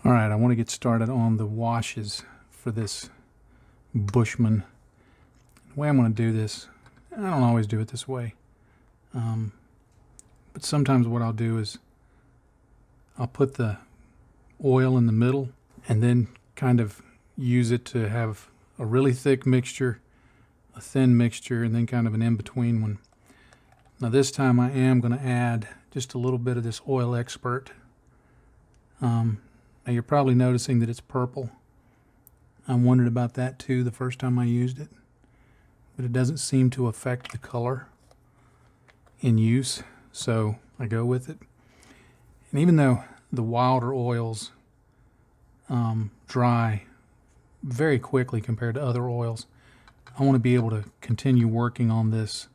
All right, I want to get started on the washes for this Bushman. The way I'm going to do this, I don't always do it this way, but sometimes what I'll do is I'll put the oil in the middle and then kind of use it to have a really thick mixture, a thin mixture, and then kind of an in-between one. Now this time I am going to add just a little bit of this oil expert. Now you're probably noticing that it's purple. I wondered about that too the first time I used it, but it doesn't seem to affect the color in use, so I go with it. And even though the wilder oils dry very quickly compared to other oils, I want to be able to continue working on this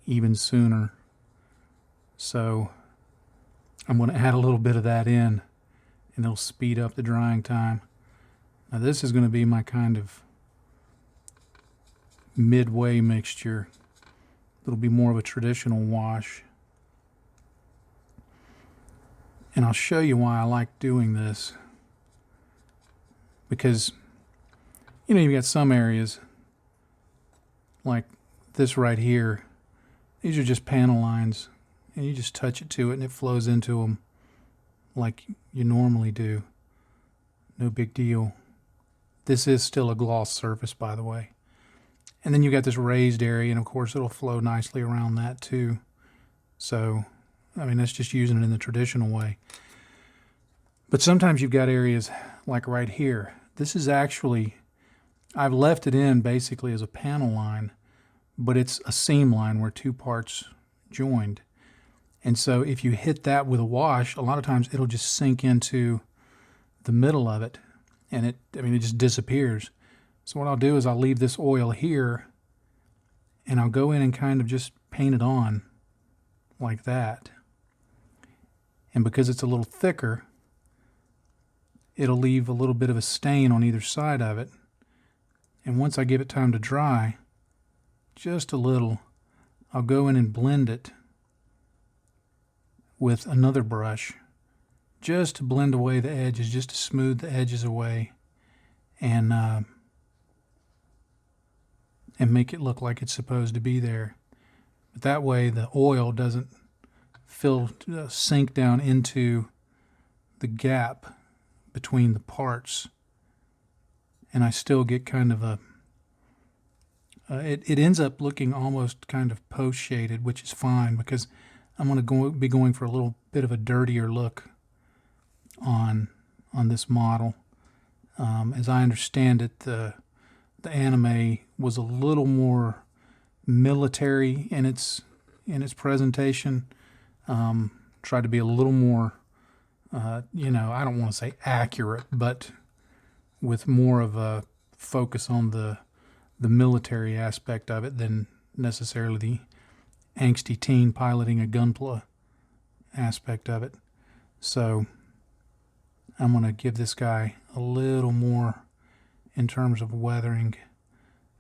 even sooner. So I'm going to add a little bit of that in, and it'll speed up the drying time. Now this is going to be my kind of midway mixture. It'll be more of a traditional wash. And I'll show you why I like doing this. Because, you know, you've got some areas like this right here. These are just panel lines, and you just touch it to it and it flows into them like you normally do. No big deal. This is still a gloss surface, by the way. And then you got this raised area, and of course it'll flow nicely around that too. So, I mean, that's just using it in the traditional way. But sometimes you've got areas like right here. This is actually, I've left it in basically as a panel line, but it's a seam line where two parts joined. And so if you hit that with a wash, a lot of times it'll just sink into the middle of it, and it just disappears. So what I'll do is I'll leave this oil here, and I'll go in and kind of just paint it on like that. And because it's a little thicker, it'll leave a little bit of a stain on either side of it. And once I give it time to dry, just a little, I'll go in and blend it with another brush, just to blend away the edges, just to smooth the edges away, and make it look like it's supposed to be there. But that way the oil doesn't sink down into the gap between the parts, and I still get kind of a it ends up looking almost kind of post-shaded, which is fine because I'm going to be going for a little bit of a dirtier look on this model. As I understand it, the anime was a little more military in its presentation. Tried to be a little more, I don't want to say accurate, but with more of a focus on the military aspect of it than necessarily the angsty teen piloting a gunpla aspect of it. So I'm going to give this guy a little more in terms of weathering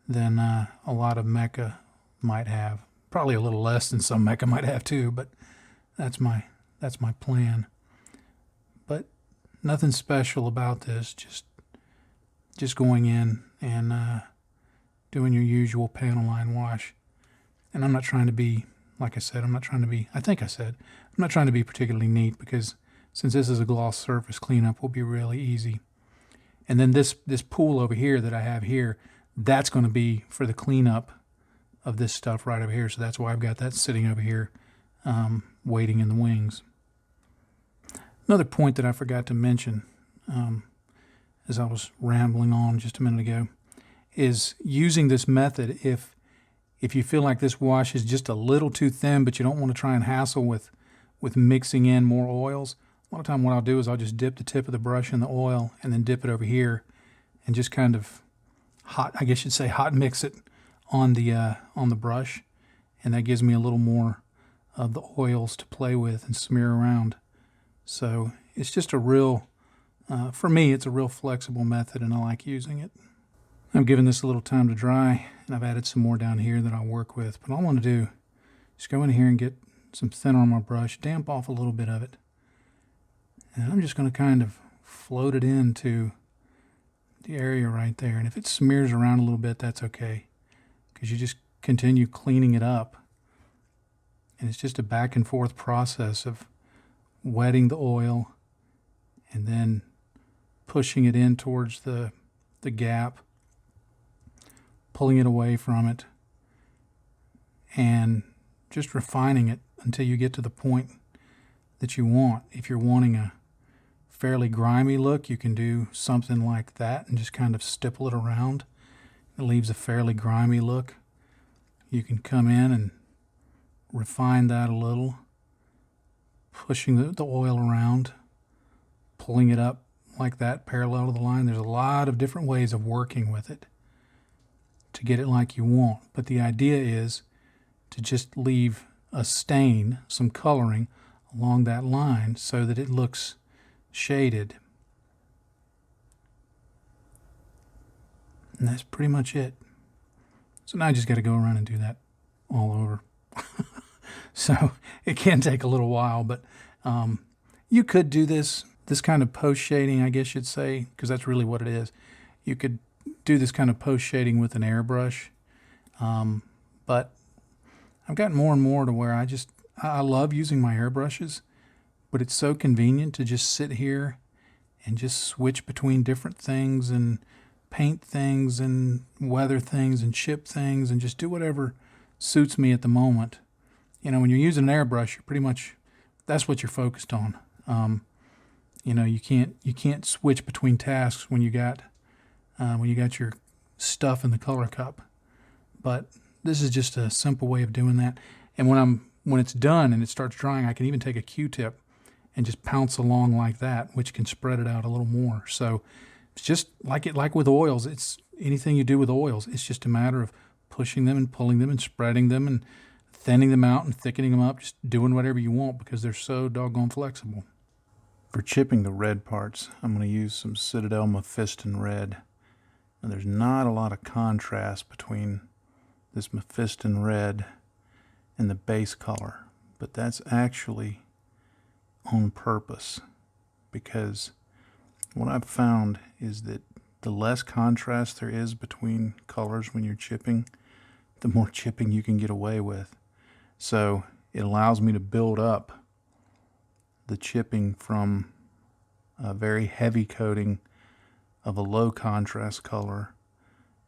than a lot of Mecha might have. Probably a little less than some Mecha might have too, but that's my plan. But nothing special about this, just going in and doing your usual panel line wash. And I'm not trying to be, like I said, I'm not trying to be particularly neat, because since this is a gloss surface, cleanup will be really easy. And then this pool over here that I have here, that's going to be for the cleanup of this stuff right over here. So that's why I've got that sitting over here, waiting in the wings. Another point that I forgot to mention, as I was rambling on just a minute ago, is using this method if you feel like this wash is just a little too thin, but you don't want to try and hassle with mixing in more oils. A lot of time what I'll do is I'll just dip the tip of the brush in the oil and then dip it over here and just kind of hot mix it on the brush, and that gives me a little more of the oils to play with and smear around. So it's just a real, for me, it's a real flexible method, and I like using it. I'm giving this a little time to dry, and I've added some more down here that I'll work with. But all I want to do is go in here and get some thinner on my brush, damp off a little bit of it, and I'm just going to kind of float it into the area right there. And if it smears around a little bit, that's okay, because you just continue cleaning it up. And it's just a back and forth process of wetting the oil and then pushing it in towards the gap, pulling it away from it, and just refining it until you get to the point that you want. If you're wanting a fairly grimy look, you can do something like that and just kind of stipple it around. It leaves a fairly grimy look. You can come in and refine that a little, pushing the oil around, pulling it up like that parallel to the line. There's a lot of different ways of working with it to get it like you want. But the idea is to just leave a stain, some coloring along that line so that it looks shaded. And that's pretty much it. So now I just got to go around and do that all over. So it can take a little while, but you could do this kind of post shading, I guess you'd say, because that's really what it is. You could do this kind of post shading with an airbrush, but I've gotten more and more to where I love using my airbrushes, but it's so convenient to just sit here and just switch between different things and paint things and weather things and chip things and just do whatever suits me at the moment. You know, when you're using an airbrush, you're pretty much, that's what you're focused on. You know, you can't switch between tasks when you got your stuff in the color cup. But this is just a simple way of doing that. And when it's done and it starts drying, I can even take a Q-tip and just pounce along like that, which can spread it out a little more. So it's just like with oils. It's anything you do with oils. It's just a matter of pushing them and pulling them and spreading them and thinning them out and thickening them up, just doing whatever you want because they're so doggone flexible. For chipping the red parts, I'm going to use some Citadel Mephiston red. And there's not a lot of contrast between this Mephiston red and the base color, but that's actually on purpose, because what I've found is that the less contrast there is between colors when you're chipping, the more chipping you can get away with. So it allows me to build up the chipping from a very heavy coating of a low contrast color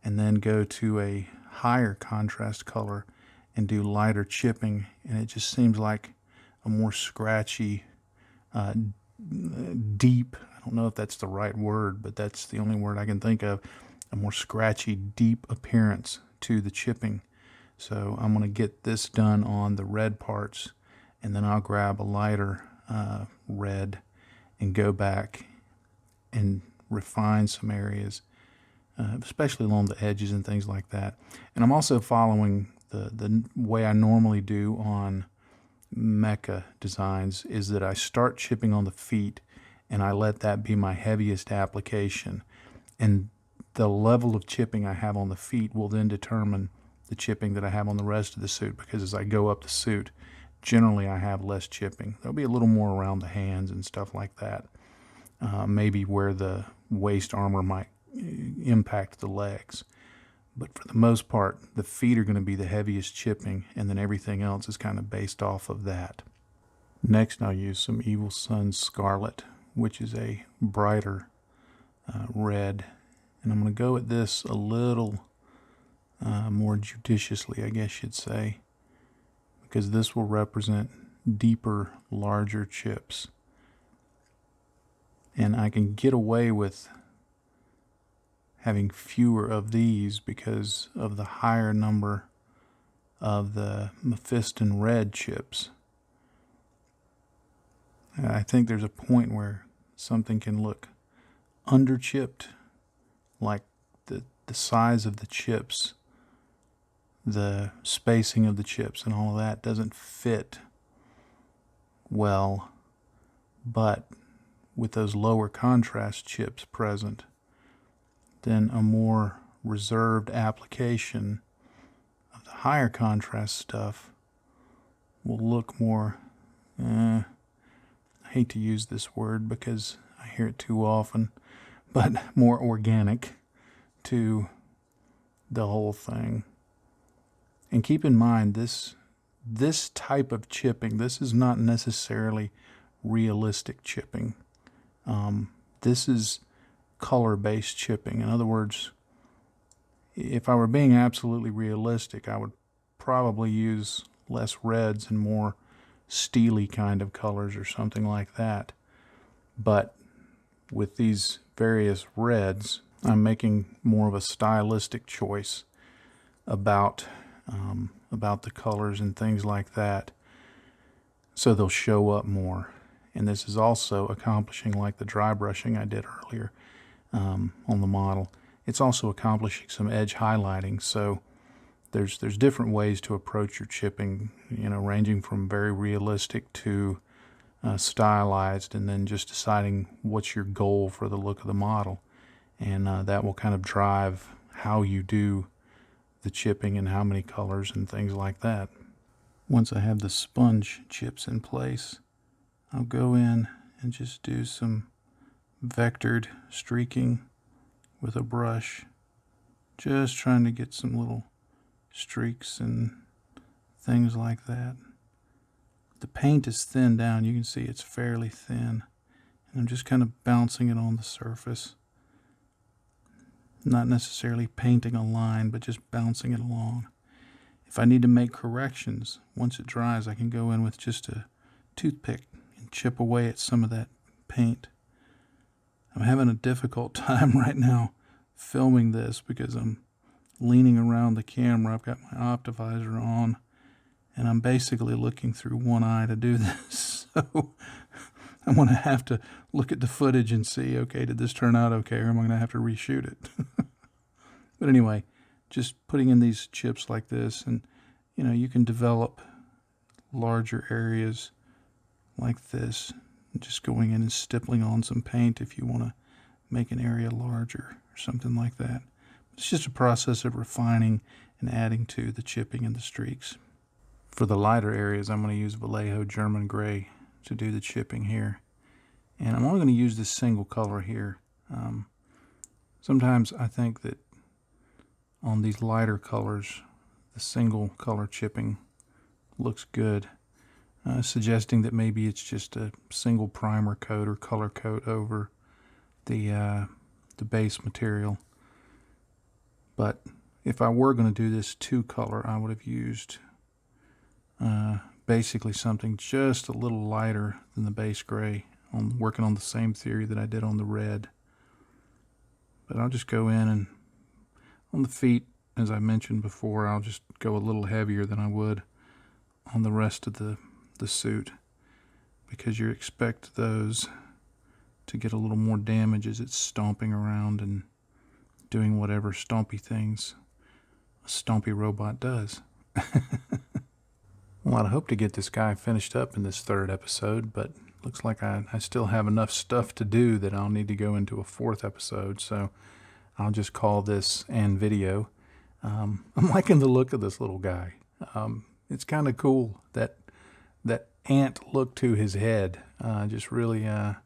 and then go to a higher contrast color and do lighter chipping, and it just seems like a more scratchy, deep, I don't know if that's the right word, but that's the only word I can think of, a more scratchy, deep appearance to the chipping. So I'm going to get this done on the red parts, and then I'll grab a lighter red and go back and refine some areas, especially along the edges and things like that. And I'm also following the way I normally do on Mecha designs, is that I start chipping on the feet and I let that be my heaviest application. And the level of chipping I have on the feet will then determine the chipping that I have on the rest of the suit, because as I go up the suit, generally I have less chipping. There'll be a little more around the hands and stuff like that. Maybe where the waist armor might impact the legs. But for the most part, the feet are going to be the heaviest chipping, and then everything else is kind of based off of that. Next, I'll use some Evil Sunz Scarlet, which is a brighter red. And I'm going to go at this a little more judiciously, I guess you'd say, because this will represent deeper, larger chips. And I can get away with having fewer of these because of the higher number of the Mephiston red chips. I think there's a point where something can look underchipped, like the size of the chips, the spacing of the chips and all of that doesn't fit well, but with those lower contrast chips present, then a more reserved application of the higher contrast stuff will look more, I hate to use this word because I hear it too often, but more organic to the whole thing. And keep in mind, this type of chipping, this is not necessarily realistic chipping. This is color-based chipping. In other words, if I were being absolutely realistic, I would probably use less reds and more steely kind of colors or something like that. But with these various reds, I'm making more of a stylistic choice about the colors and things like that, so they'll show up more. And this is also accomplishing, like the dry brushing I did earlier on the model, it's also accomplishing some edge highlighting. So there's different ways to approach your chipping, ranging from very realistic to stylized, and then just deciding what's your goal for the look of the model. And that will kind of drive how you do the chipping and how many colors and things like that. Once I have the sponge chips in place, I'll go in and just do some vectored streaking with a brush, just trying to get some little streaks and things like that. The paint is thinned down. You can see it's fairly thin, and I'm just kind of bouncing it on the surface. Not necessarily painting a line, but just bouncing it along. If I need to make corrections, once it dries, I can go in with just a toothpick and chip away at some of that paint. I'm having a difficult time right now filming this because I'm leaning around the camera. I've got my optivisor on, and I'm basically looking through one eye to do this. So I'm going to have to look at the footage and see, okay, did this turn out okay, or am I going to have to reshoot it? But anyway, just putting in these chips like this, and you can develop larger areas like this, just going in and stippling on some paint if you want to make an area larger or something like that. It's just a process of refining and adding to the chipping and the streaks. For the lighter areas, I'm going to use Vallejo German Grey to do the chipping here. And I'm only going to use this single color here. Sometimes I think that on these lighter colors, the single color chipping looks good, suggesting that maybe it's just a single primer coat or color coat over the base material. But if I were going to do this two color, I would have used basically something just a little lighter than the base gray, working on the same theory that I did on the red. But I'll just go in, and on the feet, as I mentioned before, I'll just go a little heavier than I would on the rest of the suit, because you expect those to get a little more damage as it's stomping around and doing whatever stompy things a stompy robot does. Well, I hope to get this guy finished up in this third episode, but looks like I still have enough stuff to do that I'll need to go into a fourth episode, so I'll just call this "and video." I'm liking the look of this little guy. It's kind of cool, that ant look to his head. Just really, I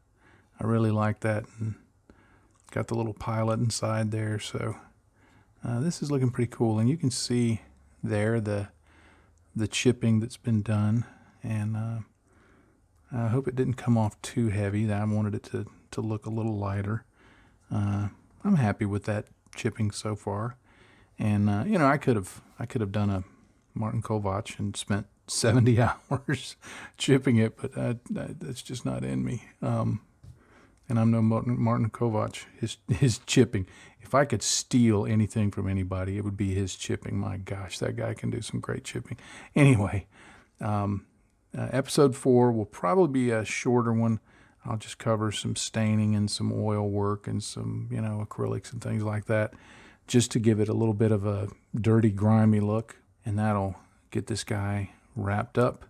really like that. And got the little pilot inside there, so this is looking pretty cool. And you can see there the chipping that's been done, and I hope it didn't come off too heavy. I wanted it to look a little lighter. I'm happy with that chipping so far, and I could have done a Martin Kovac and spent 70 hours chipping it, but that's just not in me. And I'm no Martin Kovac. His chipping, if I could steal anything from anybody, it would be his chipping. My gosh, that guy can do some great chipping. Anyway, episode 4 will probably be a shorter one. I'll just cover some staining and some oil work and some, acrylics and things like that, just to give it a little bit of a dirty, grimy look. And that'll get this guy wrapped up,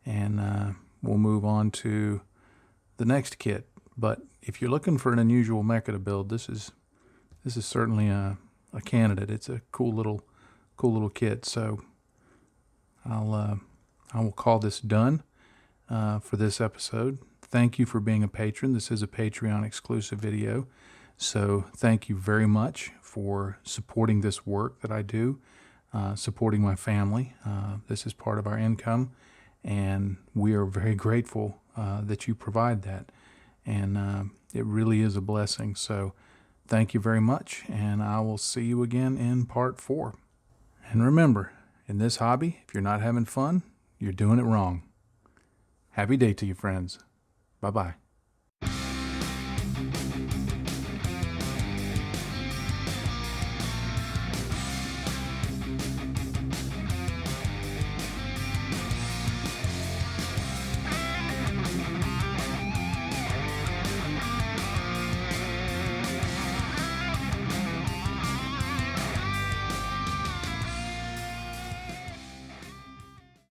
and we'll move on to the next kit. But if you're looking for an unusual mecha to build, this is certainly a candidate. It's a cool little kit. So I will call this done for this episode. thank you for being a patron. This is a Patreon exclusive video. So thank you very much for supporting this work that I do, supporting my family. This is part of our income, and we are very grateful that you provide that. And it really is a blessing. So thank you very much, and I will see you again in part 4. And remember, in this hobby, if you're not having fun, you're doing it wrong. Happy day to you, friends. Bye-bye.